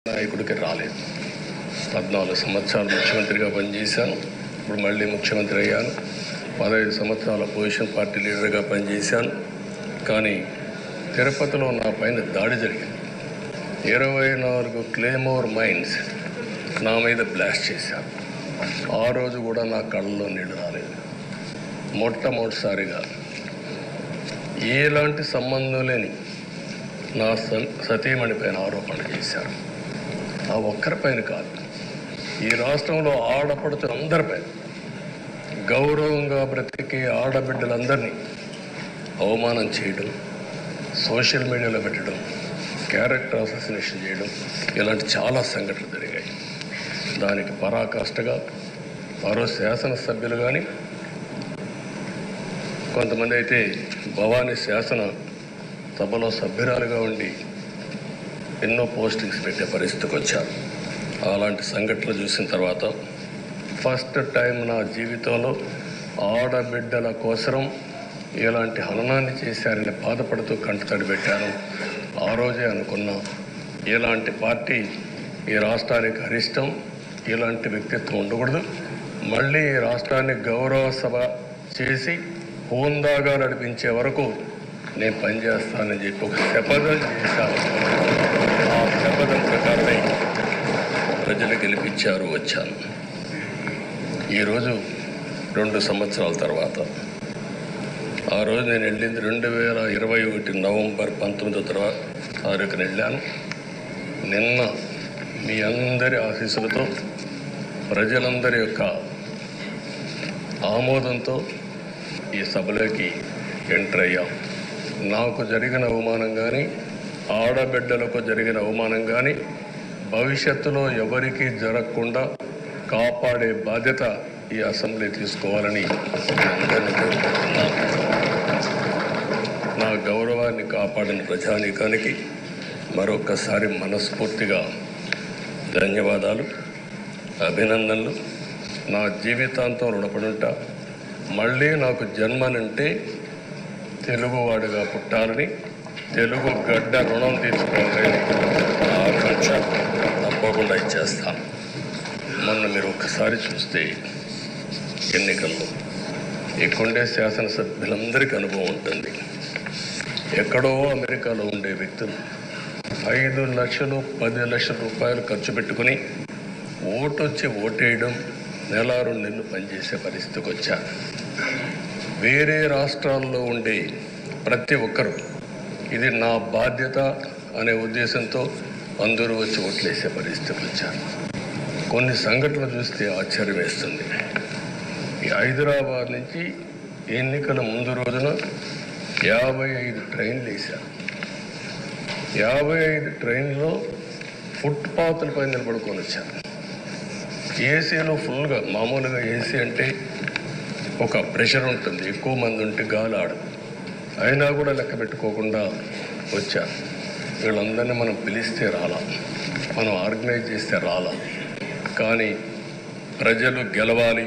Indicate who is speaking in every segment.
Speaker 1: నాయకుడికి రాలేదు. 14 సంవత్సరాలు ముఖ్యమంత్రిగా పనిచేశాను. ఇప్పుడు మళ్ళీ ముఖ్యమంత్రి అయ్యాను. 15 సంవత్సరాల పొజిషన్ పార్టీ లీడర్గా పనిచేశాను. కానీ తిరుపతిలో నా పైన దాడి జరిగింది. 24 క్లేమోర్ మైన్స్ నా మీద బ్లాస్ట్ చేశారు. ఆ రోజు కూడా నా కళ్ళలో నీళ్లు రాలేదు. మొట్టమొదటిసారిగా ఎలాంటి సంబంధం లేని నా సతీమణి పైన ఆరోపణలు చేశారు. ఆ ఒక్కరిపైన కాదు, ఈ రాష్ట్రంలో ఆడపడుతులందరిపైన, గౌరవంగా బ్రతికే ఆడబిడ్డలందరినీ అవమానం చేయడం, సోషల్ మీడియాలో పెట్టడం, క్యారెక్టర్ అసోసినేషన్ చేయడం, ఇలాంటి చాలా సంఘటనలు జరిగాయి. దానికి పరాకాష్ఠగా మరో శాసనసభ్యులు కానీ, కొంతమంది అయితే భవానీ శాసన సభలో సభ్యురాలుగా ఉండి ఎన్నో పోస్టింగ్స్ పెట్టే పరిస్థితికి వచ్చారు. అలాంటి సంఘటనలు చూసిన తర్వాత ఫస్ట్ టైం నా జీవితంలో ఆడబిడ్డల కోసరం ఇలాంటి హననాన్ని చేశారని బాధపడుతూ కంటతడి పెట్టాను. ఆ రోజే అనుకున్నా, ఇలాంటి పార్టీ ఈ రాష్ట్రానికి అరిష్టం, ఇలాంటి వ్యక్తిత్వం ఉండకూడదు. మళ్ళీ ఈ రాష్ట్రాన్ని గౌరవ సభ చేసి హోందాగా నడిపించే వరకు నేను పనిచేస్తానని చెప్పి ఒక శపథం చేశాను. ఆ శపథం ప్రకారమే ప్రజలు గెలిపించారు, వచ్చాను. ఈరోజు 2 సంవత్సరాల తర్వాత, ఆ రోజు నేను వెళ్ళింది 2021 నవంబర్ 19వ తారీఖున వెళ్ళాను. నిన్న మీ అందరి ఆశీస్సులతో, ప్రజలందరి యొక్క ఆమోదంతో ఈ సభలోకి ఎంటర్ అయ్యాం. నాకు జరిగిన అవమానం కానీ, ఆడబిడ్డలకు జరిగిన అవమానం కానీ భవిష్యత్తులో ఎవరికీ జరగకుండా కాపాడే బాధ్యత ఈ అసెంబ్లీ తీసుకోవాలని నా గౌరవాన్ని కాపాడిన ప్రజానీకానికి మరొకసారి మనస్ఫూర్తిగా ధన్యవాదాలు, అభినందనలు. నా జీవితాంతం రుణపడి ఉంటా. మళ్ళీ నాకు జన్మనంటే తెలుగువాడిగా పుట్టాలని, తెలుగు గడ్డ రుణం తీర్చుకోవాలని నా ఆకాంక్ష. తప్పకుండా ఇచ్చేస్తాను. మొన్న మీరు ఒక్కసారి చూస్తే ఎన్నికల్లో ఇక్కడుండే శాసనసభ్యులందరికీ అనుభవం ఉంటుంది. ఎక్కడో అమెరికాలో ఉండే వ్యక్తులు 5 లక్షలు 10 లక్షల రూపాయలు ఖర్చు పెట్టుకుని ఓటొచ్చి ఓటేయడం, నెల 2 నెలలు పనిచేసే పరిస్థితికి వచ్చారు. వేరే రాష్ట్రాల్లో ఉండే ప్రతి ఒక్కరూ ఇది నా బాధ్యత అనే ఉద్దేశంతో అందరూ వచ్చి ఓట్లేసే పరిస్థితికి వచ్చారు. కొన్ని సంఘటనలు చూస్తే ఆశ్చర్యం వేస్తుంది. ఈ హైదరాబాద్ నుంచి ఎన్నికల ముందు రోజున 55 ట్రైన్లు వేశారు. 55 ట్రైన్లో ఫుట్పాత్లపై నిలబడుకొని వచ్చారు. ఏసీలో ఫుల్గా, మామూలుగా ఏసీ అంటే ఒక ప్రెషర్ ఉంటుంది, ఎక్కువ మంది ఉంటే గాలి ఆడదు. అయినా కూడా లెక్క పెట్టుకోకుండా వచ్చారు. వీళ్ళందరినీ మనం పిలిస్తే రాలా, మనం ఆర్గనైజ్ చేస్తే రాలా. కానీ ప్రజలు గెలవాలి,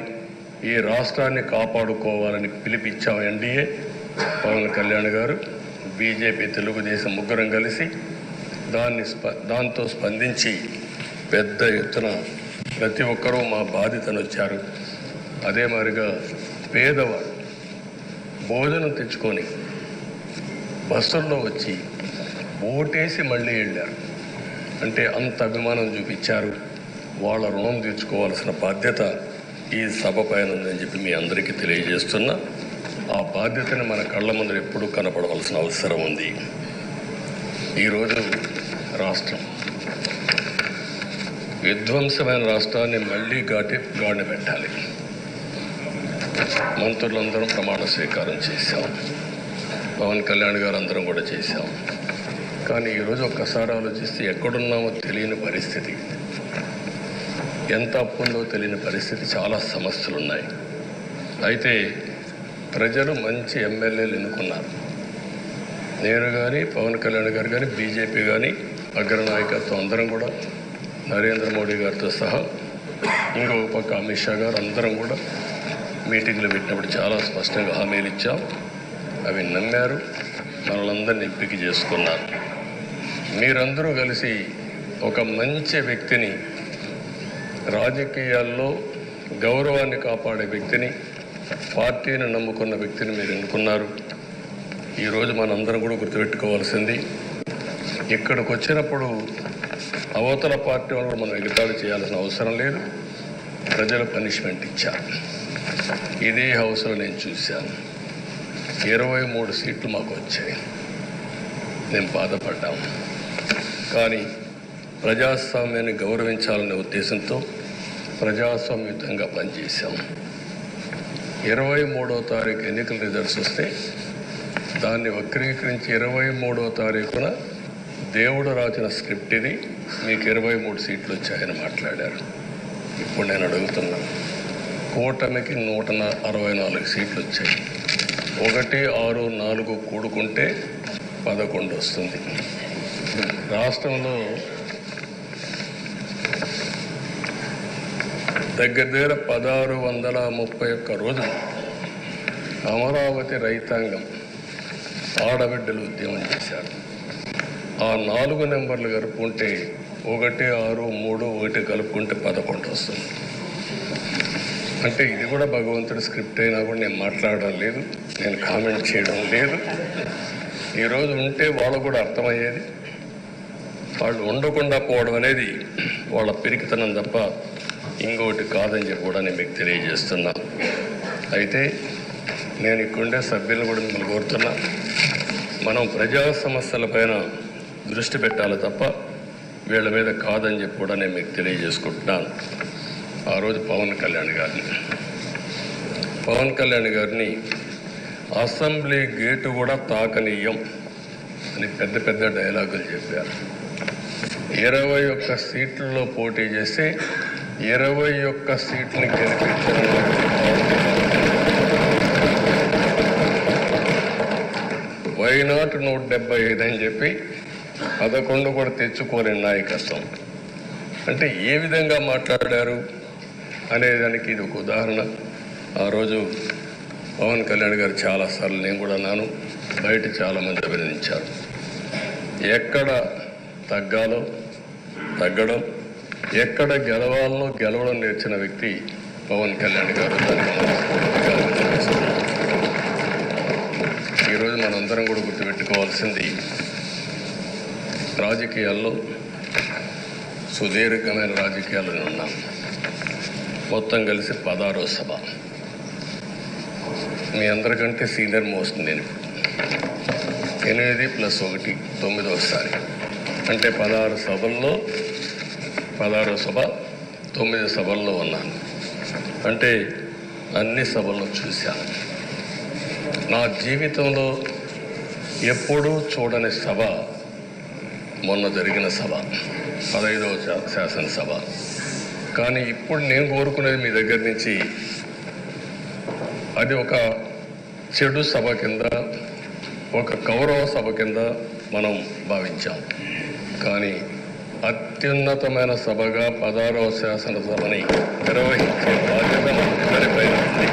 Speaker 1: ఈ రాష్ట్రాన్ని కాపాడుకోవాలని పిలిపించాం. ఎన్డీఏ, పవన్ కళ్యాణ్ గారు, బీజేపీ, తెలుగుదేశం ముగ్గురం కలిసి దాంతో స్పందించి పెద్ద ఎత్తున ప్రతి ఒక్కరూ మా బాధ్యతను వచ్చారు. అదే మాదిరిగా పేదవాడు భోజనం తెచ్చుకొని బస్సుల్లో వచ్చి ఓటేసి మళ్ళీ వెళ్ళారు. అంటే అంత అభిమానం చూపించారు. వాళ్ళ రుణం తీర్చుకోవాల్సిన బాధ్యత ఈ సభ పైన ఉందని చెప్పి మీ అందరికీ తెలియజేస్తున్నా. ఆ బాధ్యతని మన కళ్ళ ముందు ఎప్పుడూ కనపడవలసిన అవసరం ఉంది. ఈరోజు రాష్ట్రం విధ్వంసమైన రాష్ట్రాన్ని మళ్ళీ గాడిన పెట్టాలి. మంత్రులందరం ప్రమాణ స్వీకారం చేశాం. పవన్ కళ్యాణ్ గారు అందరం కూడా చేశాం. కానీ ఈరోజు ఒక్కసారి ఆలోచిస్తే ఎక్కడున్నామో తెలియని పరిస్థితి, ఎంత అప్పు ఉందో తెలియని పరిస్థితి, చాలా సమస్యలు ఉన్నాయి. అయితే ప్రజలు మంచి ఎమ్మెల్యేలు ఎన్నుకున్నారు. నేను కానీ, పవన్ కళ్యాణ్ గారు కానీ, బీజేపీ కానీ, అగ్రనాయకత్వం అందరం కూడా, నరేంద్ర మోడీ గారితో సహా, ఇంకొక పక్క అమిత్ షా గారు, అందరం కూడా మీటింగ్లు పెట్టినప్పుడు చాలా స్పష్టంగా హామీలు ఇచ్చాం. అవి నమ్మారు, మనలందరినీ ఎంపిక చేసుకున్నారు. మీరందరూ కలిసి ఒక మంచి వ్యక్తిని, రాజకీయాల్లో గౌరవాన్ని కాపాడే వ్యక్తిని, పార్టీని నమ్ముకున్న వ్యక్తిని మీరు ఎన్నుకున్నారు. ఈరోజు మనందరం కూడా గుర్తుపెట్టుకోవాల్సింది, ఇక్కడికి వచ్చినప్పుడు అవతల పార్టీ వాళ్ళు మనం ఎగతాళి చేయాల్సిన అవసరం లేదు. ప్రజలు పనిష్మెంట్ ఇచ్చారు. ఇదే హౌస్లో నేను చూశాను. 23 సీట్లు మాకు వచ్చాయి. నేను బాధపడ్డాము. కానీ ప్రజాస్వామ్యాన్ని గౌరవించాలనే ఉద్దేశంతో ప్రజాస్వామ్యుతంగా పనిచేశాము. 23వ తారీఖు ఎన్నికల రిజల్ట్స్ వస్తే దాన్ని వక్రీకరించి 23వ తారీఖున దేవుడు రాసిన స్క్రిప్ట్ ఇది, మీకు 23 సీట్లు వచ్చాయని మాట్లాడారు. ఇప్పుడు నేను అడుగుతున్నాను, కూటమికి 164 సీట్లు వచ్చాయి. 1, 6, 4 కూడుకుంటే 11 వస్తుంది. రాష్ట్రంలో దగ్గర 1631 రోజులు అమరావతి రైతాంగం ఆడబిడ్డలు ఉద్యమం చేశారు. ఆ 4 నెంబర్లు కలుపుకుంటే 1, 6, 3, 1 కలుపుకుంటే 11 వస్తుంది. అంటే ఇది కూడా భగవంతుడి స్క్రిప్ట్ అయినా కూడా నేను మాట్లాడడం లేదు, నేను కామెంట్ చేయడం లేదు. ఈరోజు ఉంటే వాళ్ళకు కూడా అర్థమయ్యేది. వాళ్ళు ఉండకుండా పోవడం అనేది వాళ్ళ పిరికితనం తప్ప ఇంకొకటి కాదని చెప్పి కూడా నేను మీకు తెలియజేస్తున్నా. అయితే నేను ఇక్కడుండే సభ్యులను కూడా మిమ్మల్ని కోరుతున్నా, మనం ప్రజా సమస్యలపైన దృష్టి పెట్టాలి తప్ప వీళ్ళ మీద కాదని చెప్పి కూడా నేను మీకు తెలియజేసుకుంటున్నాను. ఆ రోజు పవన్ కళ్యాణ్ గారిని అసెంబ్లీ గేటు కూడా తాకనీయం అని పెద్ద పెద్ద డైలాగులు చెప్పారు. 21 సీట్లలో పోటీ చేస్తే 21 సీట్ని గెలిపించిన వైనాట్ 175 అని చెప్పి 11 కూడా తెచ్చుకోలేని నాయకత్వం. అంటే ఏ విధంగా మాట్లాడారు అనేదానికి ఇది ఒక ఉదాహరణ. ఆ రోజు పవన్ కళ్యాణ్ గారు చాలాసార్లు, నేను కూడా అన్నాను, బయట చాలామంది అభినందించారు. ఎక్కడ తగ్గాలో తగ్గడం, ఎక్కడ గెలవాలో గెలవడం నేర్చిన వ్యక్తి పవన్ కళ్యాణ్ గారు. ఈరోజు మనందరం కూడా గుర్తుపెట్టుకోవాల్సింది, రాజకీయాల్లో సుదీర్ఘమైన రాజకీయాల్లో ఉన్నాం. మొత్తం కలిసి 16వ సభ. మీ అందరికంటే సీనియర్ మోస్ట్ నేను. 8 + 1 9వసారి, అంటే 16 సభల్లో 16వ సభ 9 సభల్లో ఉన్నాను. అంటే అన్ని సభల్లో చూశాను. నా జీవితంలో ఎప్పుడూ చూడని సభ మొన్న జరిగిన సభ, 15వ శాసనసభ. కానీ ఇప్పుడు నేను కోరుకునేది మీ దగ్గర నుంచి, అది ఒక చెడు సభ కింద, ఒక కౌరవ సభ కింద మనం భావించాం. కానీ అత్యున్నతమైన సభగా 16వ శాసనసభని నిర్వహించే బాధ్యత మనందరిపైన ఉంది.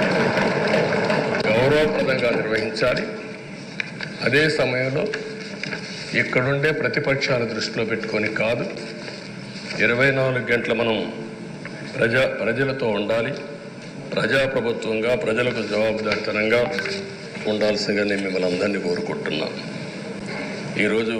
Speaker 1: గౌరవప్రదంగా నిర్వహించాలి. అదే సమయంలో ఇక్కడుండే ప్రతిపక్షాల దృష్టిలో పెట్టుకొని కాదు, 24 గంటలు మనం ప్రజలతో ఉండాలి. ప్రజాప్రభుత్వంగా ప్రజలకు జవాబుదారితనంగా ఉండాల్సిందిగా నేను మిమ్మల్ని అందరినీ కోరుకుంటున్నాను. ఈరోజు